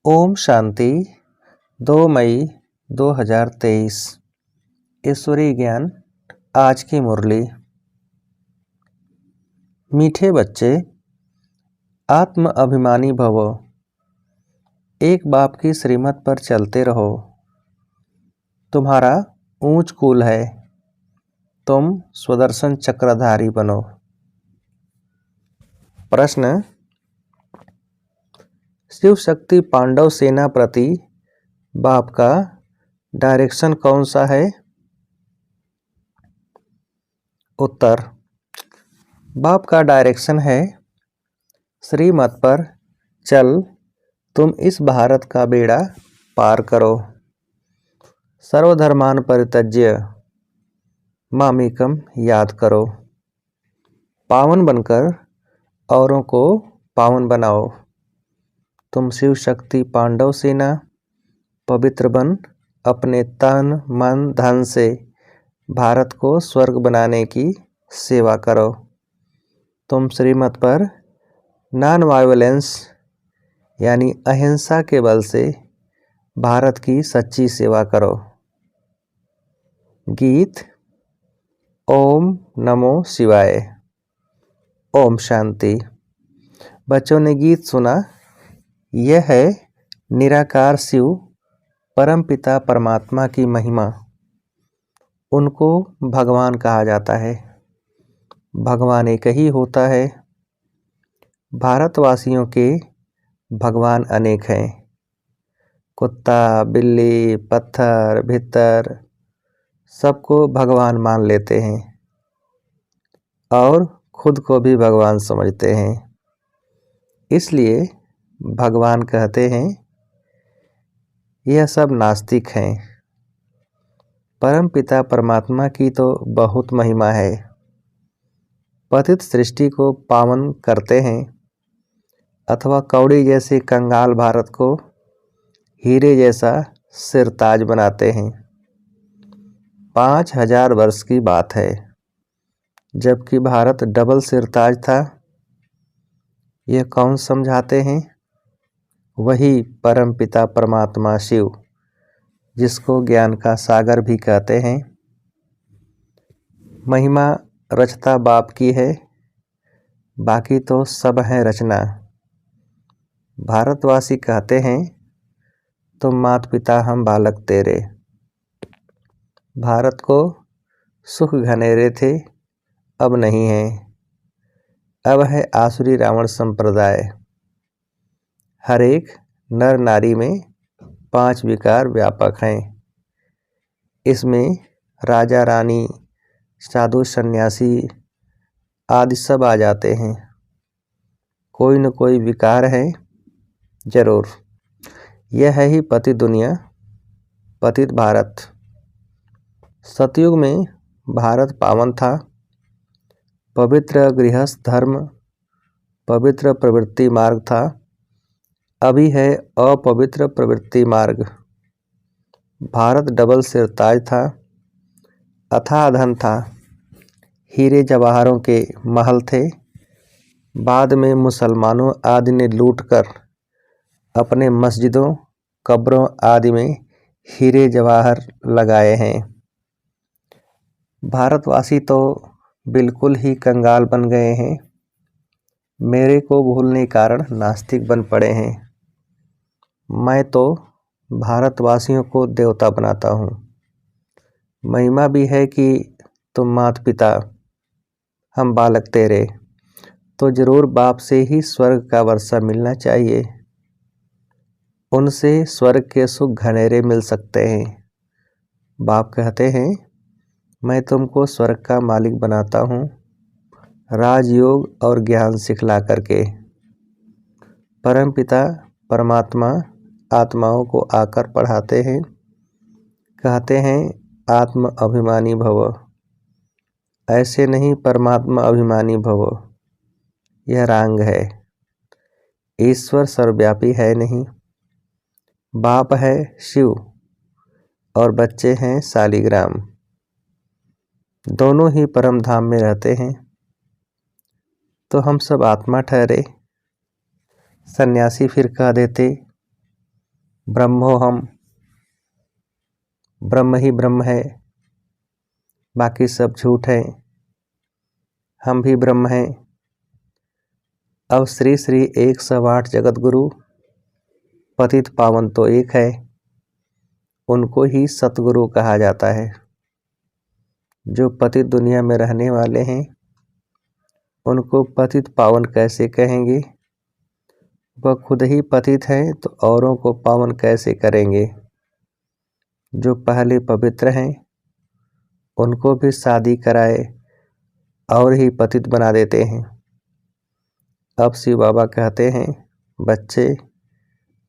ओम शांति 2 मई 2023। ईश्वरीय ज्ञान आज की मुरली। मीठे बच्चे, आत्म अभिमानी भवो, एक बाप की श्रीमत पर चलते रहो। तुम्हारा ऊंच कुल है, तुम स्वदर्शन चक्रधारी बनो। प्रश्न: शिव शक्ति पांडव सेना प्रति बाप का डायरेक्शन कौन सा है? उत्तर: बाप का डायरेक्शन है, श्रीमत पर चल, तुम इस भारत का बेड़ा पार करो। सर्वधर्मान परित्यज्य मामेकम याद करो। पावन बनकर औरों को पावन बनाओ। तुम शिव शक्ति पांडव सेना पवित्र बन अपने तन मन धन से भारत को स्वर्ग बनाने की सेवा करो। तुम श्रीमत पर नॉन वायलेंस यानी अहिंसा के बल से भारत की सच्ची सेवा करो। गीत ओम नमो शिवाय। ओम शांति। बच्चों ने गीत सुना। यह है निराकार शिव परमपिता परमात्मा की महिमा। उनको भगवान कहा जाता है। भगवान एक ही होता है। भारतवासियों के भगवान अनेक हैं। कुत्ता, बिल्ली, पत्थर, भित्तर सबको भगवान मान लेते हैं और खुद को भी भगवान समझते हैं। इसलिए भगवान कहते हैं यह सब नास्तिक हैं। परम पिता परमात्मा की तो बहुत महिमा है। पतित सृष्टि को पावन करते हैं अथवा कौड़ी जैसे कंगाल भारत को हीरे जैसा सिरताज बनाते हैं। 5000 वर्ष की बात है, जबकि भारत डबल सिरताज था। यह कौन समझाते हैं? वही परम पिता परमात्मा शिव, जिसको ज्ञान का सागर भी कहते हैं। महिमा रचता बाप की है, बाकी तो सब है रचना। भारतवासी कहते हैं तुम मात पिता हम बालक तेरे। भारत को सुख घनेरे थे, अब नहीं है। अब है आसुरी रावण संप्रदाय। हर एक नर नारी में 5 विकार व्यापक हैं। इसमें राजा रानी, साधु सन्यासी आदि सब आ जाते हैं। कोई न कोई विकार है जरूर। यह है ही पतित दुनिया, पतित भारत। सतयुग में भारत पावन था। पवित्र गृहस्थ धर्म, पवित्र प्रवृत्ति मार्ग था। अभी है अपवित्र प्रवृत्ति मार्ग। भारत डबल सिरताज था, अथाह धन था, हीरे जवाहरों के महल थे। बाद में मुसलमानों आदि ने लूटकर अपने मस्जिदों, कब्रों आदि में हीरे जवाहर लगाए हैं। भारतवासी तो बिल्कुल ही कंगाल बन गए हैं। मेरे को भूलने के कारण नास्तिक बन पड़े हैं। मैं तो भारतवासियों को देवता बनाता हूँ। महिमा भी है कि तुम मात पिता हम बालक तेरे, तो जरूर बाप से ही स्वर्ग का वर्षा मिलना चाहिए। उनसे स्वर्ग के सुख घनेरे मिल सकते हैं। बाप कहते हैं मैं तुमको स्वर्ग का मालिक बनाता हूँ, राजयोग और ज्ञान सिखला करके। परम पिता परमात्मा आत्माओं को आकर पढ़ाते हैं, कहते हैं आत्म अभिमानी भव। ऐसे नहीं परमात्मा अभिमानी भव, यह रांग है। ईश्वर सर्वव्यापी है नहीं। बाप है शिव और बच्चे हैं शालिग्राम। दोनों ही परम धाम में रहते हैं। तो हम सब आत्मा ठहरे। सन्यासी फिर कह देते ब्रह्मोहम, ब्रह्म ही ब्रह्म है, बाकी सब झूठ है, हम भी ब्रह्म हैं। अब श्री श्री 108 जगत गुरु पतित पावन तो एक है, उनको ही सतगुरु कहा जाता है। जो पतित दुनिया में रहने वाले हैं उनको पतित पावन कैसे कहेंगे? वह खुद ही पतित हैं तो औरों को पावन कैसे करेंगे? जो पहले पवित्र हैं उनको भी शादी कराए और ही पतित बना देते हैं। अब शिव बाबा कहते हैं, बच्चे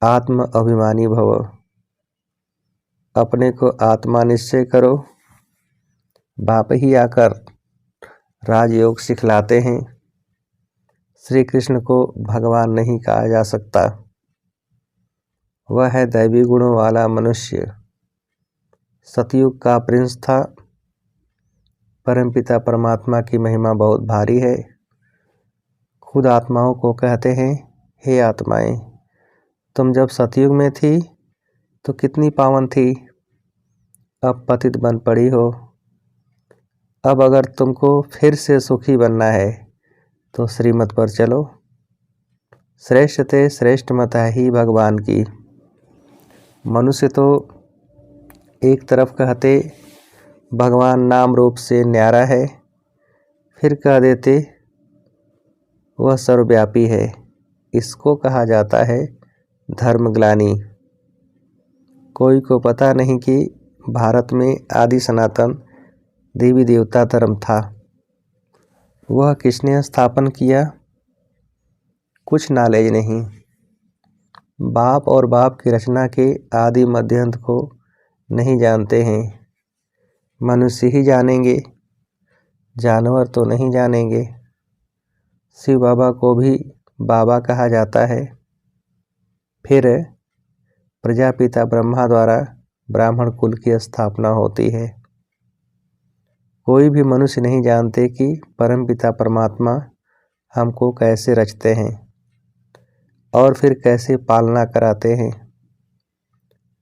आत्म अभिमानी भव, अपने को आत्मा निश्चय करो। बाप ही आकर राजयोग सिखलाते हैं। श्री कृष्ण को भगवान नहीं कहा जा सकता, वह है दैवी गुणों वाला मनुष्य। सतयुग का प्रिंस था। परमपिता परमात्मा की महिमा बहुत भारी है। खुद आत्माओं को कहते हैं, हे आत्माएं, तुम जब सतयुग में थी तो कितनी पावन थी, अब पतित बन पड़ी हो। अब अगर तुमको फिर से सुखी बनना है तो श्रीमत पर चलो। श्रेष्ठ ते श्रेष्ठ मत है ही भगवान की। मनुष्य तो एक तरफ कहते भगवान नाम रूप से न्यारा है, फिर कह देते वह सर्वव्यापी है। इसको कहा जाता है धर्मग्लानि। कोई को पता नहीं कि भारत में आदि सनातन देवी देवता धर्म था। वह किसने स्थापन किया? कुछ नॉलेज नहीं। बाप और बाप की रचना के आदि मध्यांत को नहीं जानते हैं। मनुष्य ही जानेंगे, जानवर तो नहीं जानेंगे। शिव बाबा को भी बाबा कहा जाता है। फिर प्रजापिता ब्रह्मा द्वारा ब्राह्मण कुल की स्थापना होती है। कोई भी मनुष्य नहीं जानते कि परमपिता परमात्मा हमको कैसे रचते हैं और फिर कैसे पालना कराते हैं।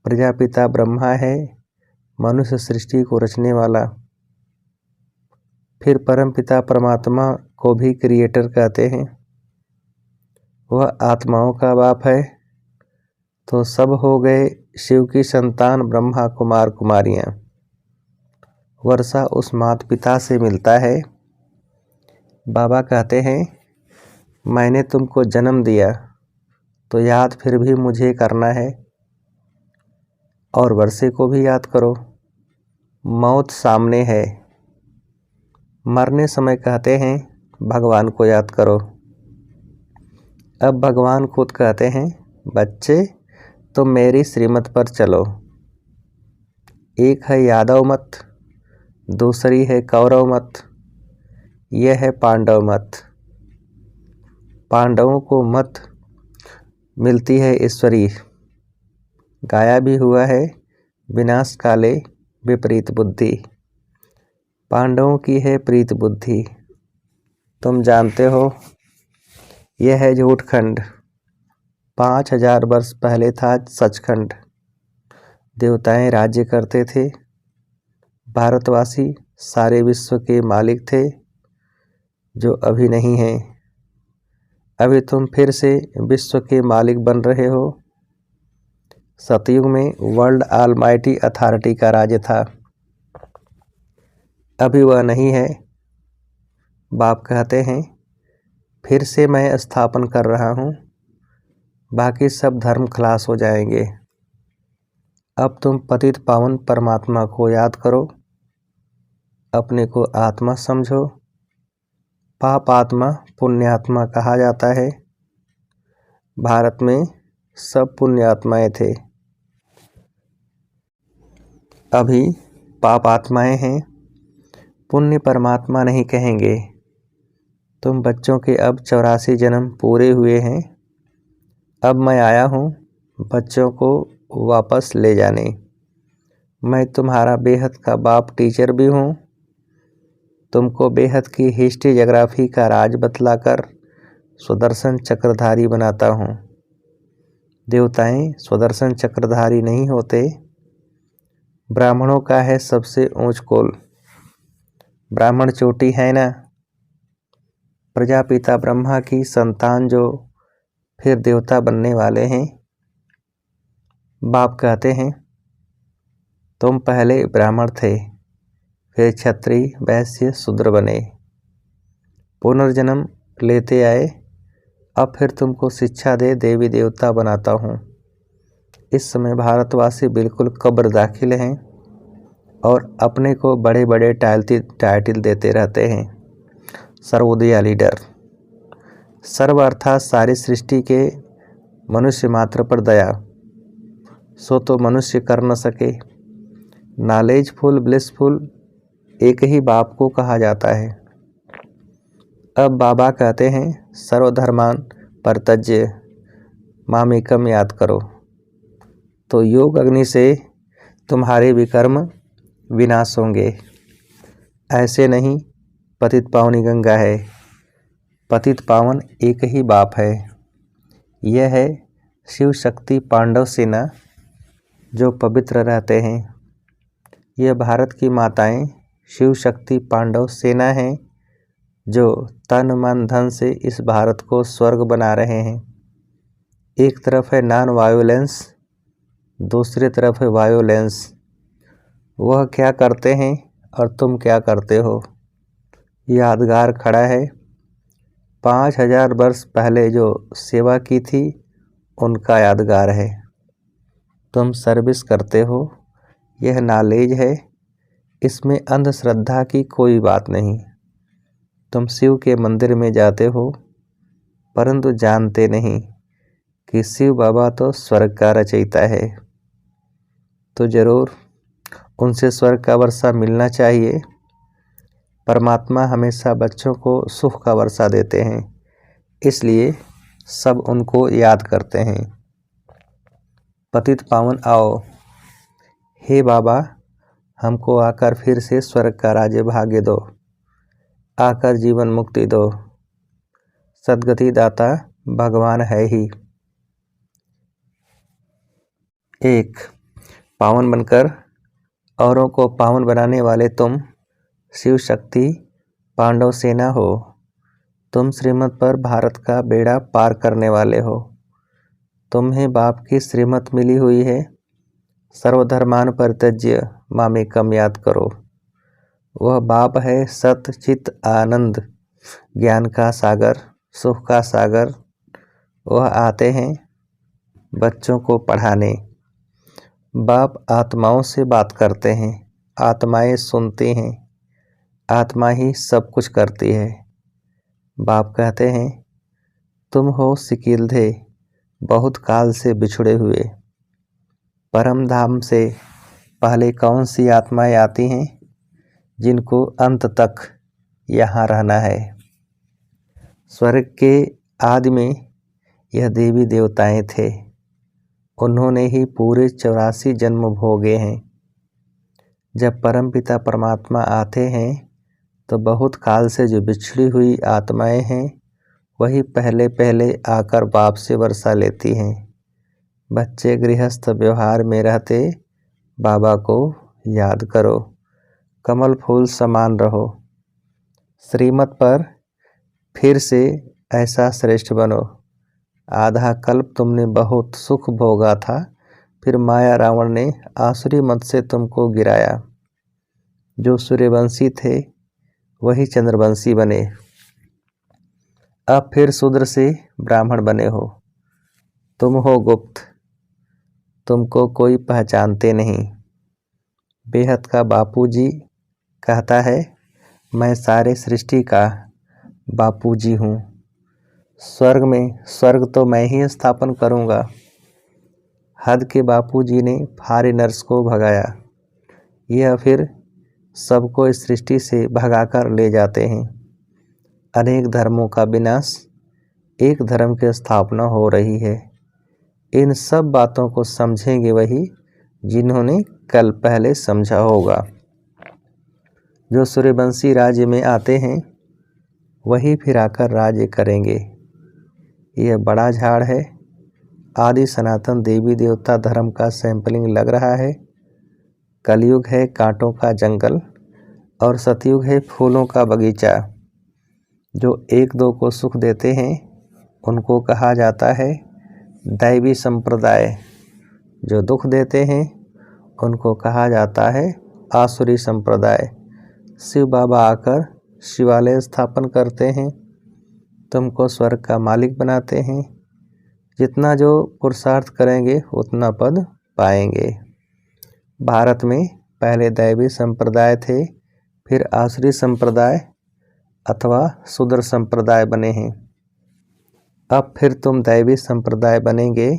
प्रजापिता ब्रह्मा है मनुष्य सृष्टि को रचने वाला। फिर परमपिता परमात्मा को भी क्रिएटर कहते हैं। वह आत्माओं का बाप है। तो सब हो गए शिव की संतान ब्रह्मा कुमार कुमारियाँ। वर्षा उस माता पिता से मिलता है। बाबा कहते हैं, मैंने तुमको जन्म दिया तो याद फिर भी मुझे करना है और वर्षे को भी याद करो। मौत सामने है। मरने समय कहते हैं भगवान को याद करो। अब भगवान खुद कहते हैं, बच्चे तुम मेरी श्रीमत पर चलो। एक है यादव मत, दूसरी है कौरव मत, यह है पांडव मत। पांडवों को मत मिलती है ईश्वरी। गाया भी हुआ है, विनाश काले विपरीत बुद्धि। पांडवों की है प्रीत बुद्धि। तुम जानते हो यह है झूठखंड। 5000 वर्ष पहले था सचखंड। देवताएं राज्य करते थे। भारतवासी सारे विश्व के मालिक थे, जो अभी नहीं हैं। अभी तुम फिर से विश्व के मालिक बन रहे हो। सतयुग में वर्ल्ड ऑलमाइटी अथॉरिटी का राज्य था, अभी वह नहीं है। बाप कहते हैं, फिर से मैं स्थापन कर रहा हूँ, बाकी सब धर्म खलास हो जाएंगे। अब तुम पतित पावन परमात्मा को याद करो, अपने को आत्मा समझो। पाप आत्मा पुण्यात्मा कहा जाता है। भारत में सब पुण्यात्माएं थे, अभी पाप आत्माएं हैं। पुण्य परमात्मा नहीं कहेंगे। तुम बच्चों के अब 84 जन्म पूरे हुए हैं। अब मैं आया हूँ बच्चों को वापस ले जाने। मैं तुम्हारा बेहद का बाप टीचर भी हूँ। तुमको बेहद की हिस्ट्री ज्योग्राफी का राज बतलाकर सुदर्शन चक्रधारी बनाता हूँ। देवताएं स्वदर्शन चक्रधारी नहीं होते। ब्राह्मणों का है सबसे ऊंच कुल, ब्राह्मण चोटी है ना। प्रजापिता ब्रह्मा की संतान जो फिर देवता बनने वाले हैं। बाप कहते हैं तुम पहले ब्राह्मण थे, फिर क्षत्रिय वैश्य शूद्र बने, पुनर्जन्म लेते आए, अब फिर तुमको शिक्षा दे देवी देवता बनाता हूँ। इस समय भारतवासी बिल्कुल कब्र दाखिल हैं और अपने को बड़े बड़े टाइटल देते रहते हैं। सर्वोदया लीडर, सर्व अर्थात सारी सृष्टि के मनुष्य मात्र पर दया, सो तो मनुष्य कर न सके। नॉलेजफुल ब्लिसफुल एक ही बाप को कहा जाता है। अब बाबा कहते हैं सर्वधर्मान परित्यज्य मामेकम याद करो। तो योग अग्नि से तुम्हारे विकर्म विनाश होंगे। ऐसे नहीं पतित पावनी गंगा है, पतित पावन एक ही बाप है। यह है शिव शक्ति पांडव सेना जो पवित्र रहते हैं। यह भारत की माताएं शिव शक्ति पांडव सेना हैं जो तन मन धन से इस भारत को स्वर्ग बना रहे हैं। एक तरफ है नॉन वायोलेंस, दूसरी तरफ है वायोलेंस। वह क्या करते हैं और तुम क्या करते हो। यादगार खड़ा है। 5000 वर्ष पहले जो सेवा की थी उनका यादगार है। तुम सर्विस करते हो, यह नॉलेज है। इसमें अंधश्रद्धा की कोई बात नहीं। तुम शिव के मंदिर में जाते हो परंतु जानते नहीं कि शिव बाबा तो स्वर्ग का रचयिता है। तो जरूर उनसे स्वर्ग का वर्षा मिलना चाहिए। परमात्मा हमेशा बच्चों को सुख का वर्षा देते हैं, इसलिए सब उनको याद करते हैं। पतित पावन आओ, हे बाबा हमको आकर फिर से स्वर्ग का राज्य भाग्य दो, आकर जीवन मुक्ति दो। सद्गति दाता भगवान है ही। एक, पावन बनकर औरों को पावन बनाने वाले तुम शिव शक्ति पांडव सेना हो। तुम श्रीमत पर भारत का बेड़ा पार करने वाले हो। तुम्हें बाप की श्रीमत मिली हुई है। सर्वधर्मान परित्यज्य मामेकम याद करो। वह बाप है सत चित आनंद, ज्ञान का सागर, सुख का सागर। वह आते हैं बच्चों को पढ़ाने। बाप आत्माओं से बात करते हैं, आत्माएं सुनती हैं, आत्मा ही सब कुछ करती है। बाप कहते हैं तुम हो सिकीलधे, बहुत काल से बिछड़े हुए। परम धाम से पहले कौन सी आत्माएं आती हैं जिनको अंत तक यहाँ रहना है। स्वर्ग के आदि में यह देवी देवताएं थे। उन्होंने ही पूरे 84 जन्म भोगे हैं। जब परमपिता परमात्मा आते हैं तो बहुत काल से जो बिछड़ी हुई आत्माएं हैं वही पहले पहले आकर बाप से वर्षा लेती हैं। बच्चे गृहस्थ व्यवहार में रहते बाबा को याद करो, कमल फूल समान रहो। श्रीमत पर फिर से ऐसा श्रेष्ठ बनो। आधा कल्प तुमने बहुत सुख भोगा था, फिर माया रावण ने आसुरी मत से तुमको गिराया। जो सूर्यवंशी थे वही चंद्रवंशी बने। अब फिर शूद्र से ब्राह्मण बने हो। तुम हो गुप्त, तुमको कोई पहचानते नहीं। बेहद का बापूजी कहता है मैं सारे सृष्टि का बापूजी हूँ। स्वर्ग में स्वर्ग तो मैं ही स्थापन करूँगा। हद के बापूजी ने फॉरेनर्स को भगाया। यह फिर सबको इस सृष्टि से भगाकर ले जाते हैं। अनेक धर्मों का विनाश, एक धर्म की स्थापना हो रही है। इन सब बातों को समझेंगे वही जिन्होंने कल पहले समझा होगा। जो सूर्यवंशी राज्य में आते हैं वही फिर आकर राज्य करेंगे। यह बड़ा झाड़ है, आदि सनातन देवी देवता धर्म का सैंपलिंग लग रहा है। कलयुग है कांटों का जंगल और सतयुग है फूलों का बगीचा। जो एक दो को सुख देते हैं उनको कहा जाता है दैवी संप्रदाय। जो दुख देते हैं उनको कहा जाता है आसुरी संप्रदाय। शिव बाबा आकर शिवालय स्थापन करते हैं, तुमको स्वर्ग का मालिक बनाते हैं। जितना जो पुरुषार्थ करेंगे उतना पद पाएंगे। भारत में पहले दैवी संप्रदाय थे, फिर आसुरी संप्रदाय अथवा शूद्र संप्रदाय बने हैं। अब फिर तुम दैवी संप्रदाय बनेंगे।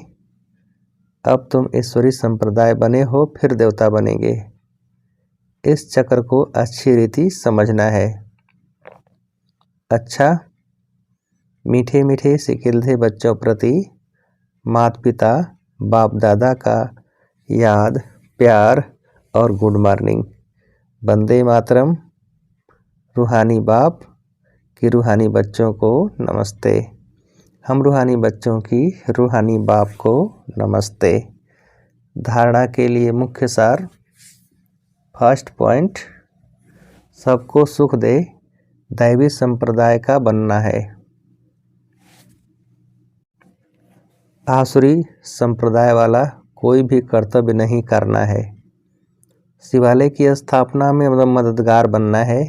अब तुम ईश्वरी संप्रदाय बने हो, फिर देवता बनेंगे। इस चक्र को अच्छी रीति समझना है। अच्छा, मीठे मीठे सिकिलधे बच्चों प्रति माता पिता बाप दादा का याद, प्यार और गुड मॉर्निंग। वंदे मातरम। रूहानी बाप की रूहानी बच्चों को नमस्ते। हम रूहानी बच्चों की रूहानी बाप को नमस्ते। धारणा के लिए मुख्य सार। फर्स्ट पॉइंट, सबको सुख दे दैवी संप्रदाय का बनना है। आसुरी संप्रदाय वाला कोई भी कर्तव्य नहीं करना है। शिवालय की स्थापना में मददगार बनना है।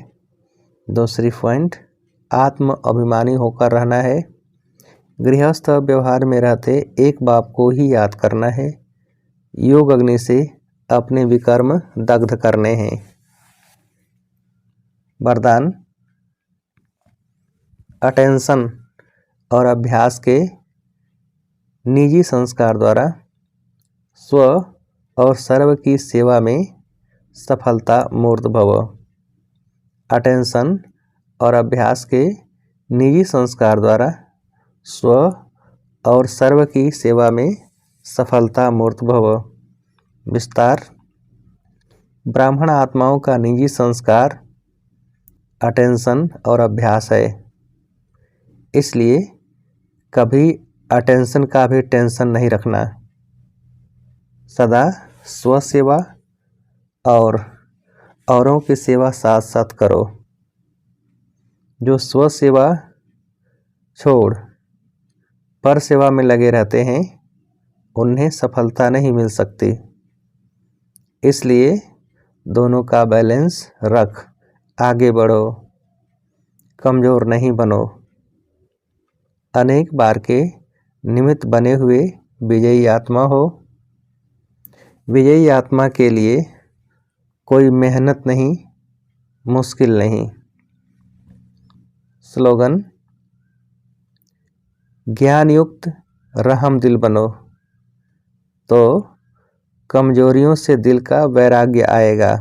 दूसरी पॉइंट, आत्म अभिमानी होकर रहना है। गृहस्थ व्यवहार में रहते एक बाप को ही याद करना है। योग अग्नि से अपने विकर्म दग्ध करने हैं। वरदान, अटेंशन और अभ्यास के निजी संस्कार द्वारा स्व और सर्व की सेवा में सफलता मूर्त भव। अटेंशन और अभ्यास के निजी संस्कार द्वारा स्व और सर्व की सेवा में सफलता मूर्त भव। विस्तार, ब्राह्मण आत्माओं का निजी संस्कार अटेंशन और अभ्यास है। इसलिए कभी अटेंशन का भी टेंशन नहीं रखना। सदा स्व सेवा और औरों की सेवा साथ साथ करो। जो स्व सेवा छोड़ पर सेवा में लगे रहते हैं उन्हें सफलता नहीं मिल सकती। इसलिए दोनों का बैलेंस रख आगे बढ़ो, कमज़ोर नहीं बनो। अनेक बार के निमित्त बने हुए विजयी आत्मा हो। विजयी आत्मा के लिए कोई मेहनत नहीं, मुश्किल नहीं। स्लोगन, ज्ञान युक्त रहम दिल बनो तो कमजोरियों से दिल का वैराग्य आएगा।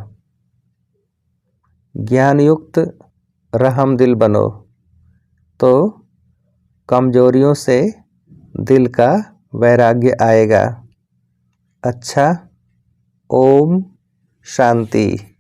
ज्ञान युक्त रहम दिल बनो तो कमजोरियों से दिल का वैराग्य आएगा। अच्छा, ओम शांति।